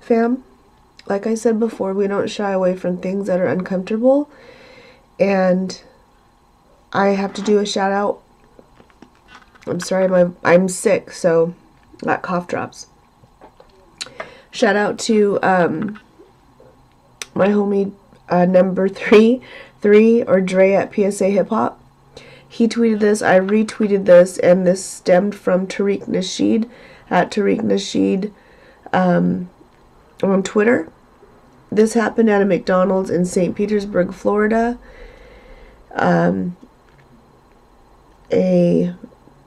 fam. Like I said before, we don't shy away from things that are uncomfortable. And I have to do a shout out. I'm sorry, I'm sick, so got cough drops. Shout out to my homie number 3 or Dre at PSA Hip Hop. He tweeted this, I retweeted this, and this stemmed from Tariq Nasheed at Tariq Nasheed on Twitter. This happened at a McDonald's in St. Petersburg, Florida. A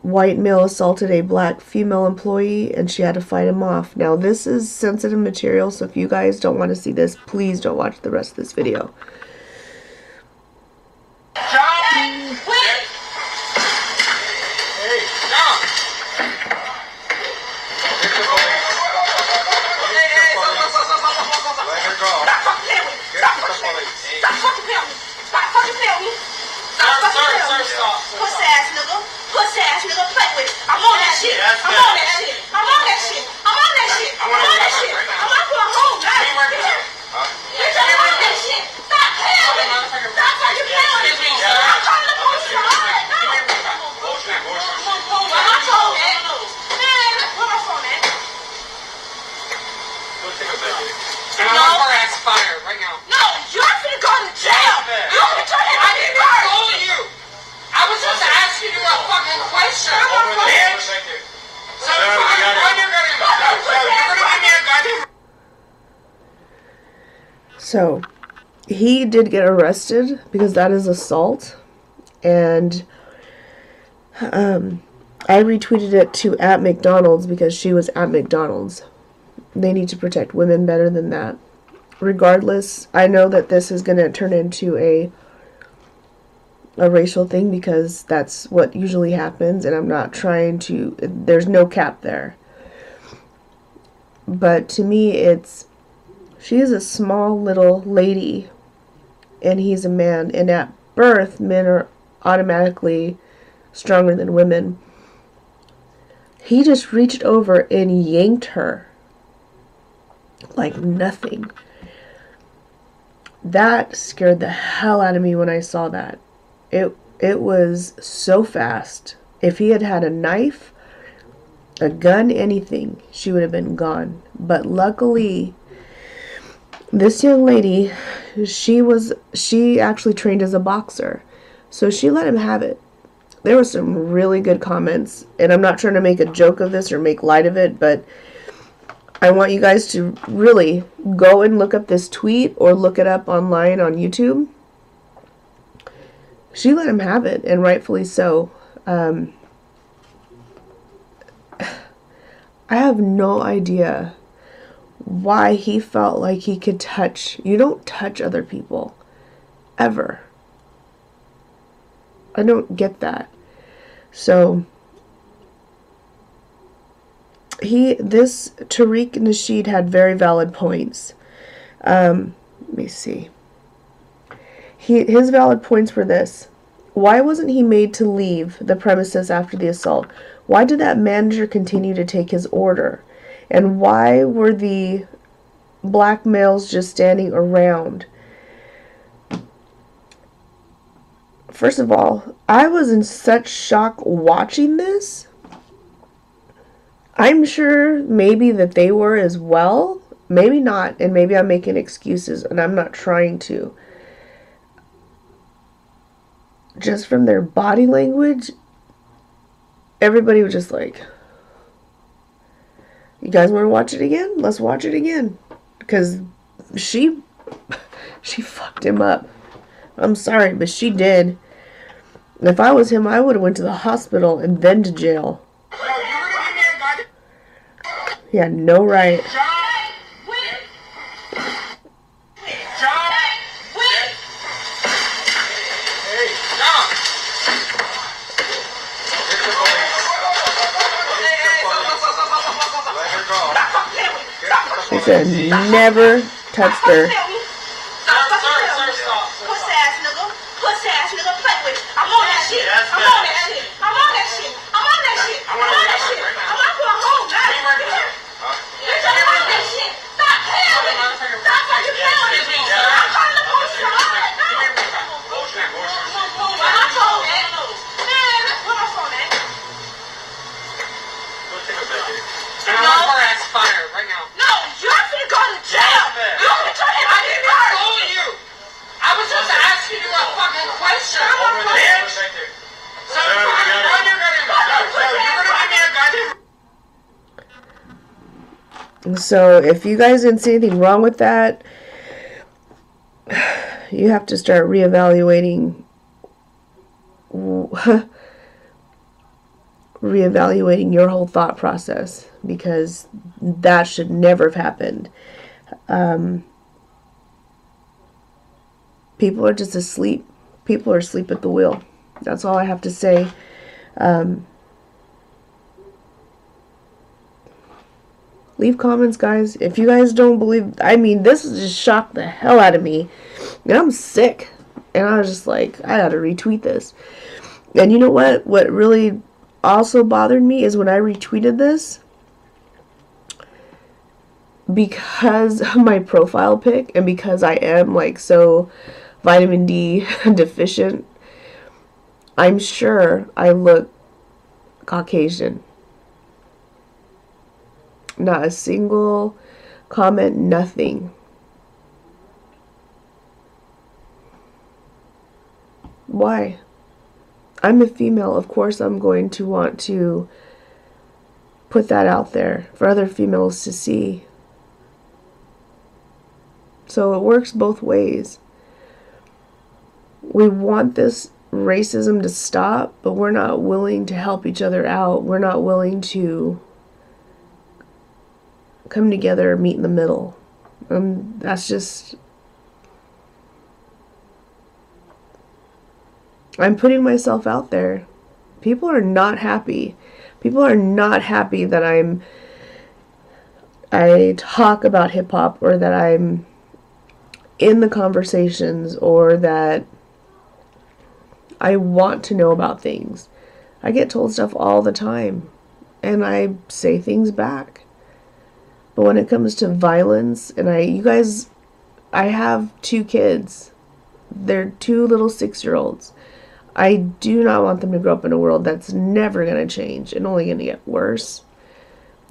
white male assaulted a black female employee, and she had to fight him off. Now, this is sensitive material, so if you guys don't want to see this, please don't watch the rest of this video. Pussy ass nigga, play with it. I'm on that shit. I'm on that shit. I'm on that shit. I'm on that shit. I'm on that shit. I'm not going home. Bitch, I'm on that shit. Stop playing with me. Stop fucking playing with me. I'm calling the police on all that. No. Well, I told that. Man, where my phone at? No. Your ass fired right now. No, you're finna go to jail. You finna turn that on your car. I told you. I was just asking you a fucking question, bitch. So you're gonna give me a goddamn. So, he did get arrested because that is assault, and I retweeted it to at McDonald's because she was at McDonald's. They need to protect women better than that. Regardless, I know that this is going to turn into a racial thing because that's what usually happens, and I'm not trying to, there's no cap there. But to me, she is a small little lady and he's a man, and at birth men are automatically stronger than women. He just reached over and yanked her like nothing. That scared the hell out of me when I saw that. It was so fast. If he had had a knife, a gun, anything, she would have been gone. But luckily, this young lady, she actually trained as a boxer. So she let him have it. There were some really good comments, and I'm not trying to make a joke of this or make light of it, but I want you guys to really go and look up this tweet or look it up online on YouTube. She let him have it, and rightfully so. I have no idea why he felt like he could touch. You don't touch other people. Ever. I don't get that. So, this Tariq Nasheed had very valid points. Let me see. His valid points were this. Why wasn't he made to leave the premises after the assault? Why did that manager continue to take his order? And why were the black males just standing around? First of all, I was in such shock watching this. I'm sure maybe that they were as well. Maybe not, and maybe I'm making excuses, and I'm not trying to. Just from their body language, everybody was just like, you guys want to watch it again? Let's watch it again. Because she fucked him up. I'm sorry, but she did. And if I was him, I would have went to the hospital and then to jail. He had no right. He said never touched her. Pussy ass nigga. Pussy ass nigga, play with it. I'm on that shit. I'm on that shit. I'm on that shit. I'm on that shit. I'm on that shit. I'm not going home now. Bitch, I'm on that shit. Stop. And so if you guys didn't see anything wrong with that, you have to start reevaluating your whole thought process, because that should never have happened. People are just asleep. People are asleep at the wheel. That's all I have to say. Leave comments, guys. If you guys don't believe, I mean, this just shocked the hell out of me. And I'm sick. And I was just like, I gotta retweet this. And you know what? What really also bothered me is when I retweeted this, because of my profile pic and because I am like so vitamin D deficient, I'm sure I look Caucasian. Not a single comment, nothing. Why? I'm a female. Of course I'm going to want to put that out there for other females to see. So it works both ways. We want this racism to stop, but we're not willing to help each other out. We're not willing to come together and meet in the middle. That's just... I'm putting myself out there. People are not happy. People are not happy that I talk about hip-hop, or that I'm in the conversations, or that I want to know about things. I get told stuff all the time, and I say things back. But when it comes to violence, and I have 2 kids. They're 2 little 6-year-olds. I do not want them to grow up in a world that's never going to change and only going to get worse.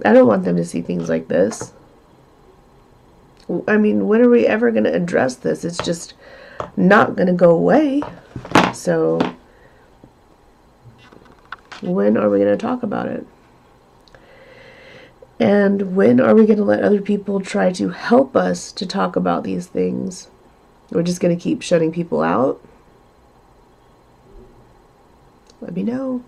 I don't want them to see things like this. I mean, when are we ever going to address this? It's just not going to go away. So, when are we going to talk about it? And when are we going to let other people try to help us to talk about these things? We're just going to keep shutting people out? Let me know.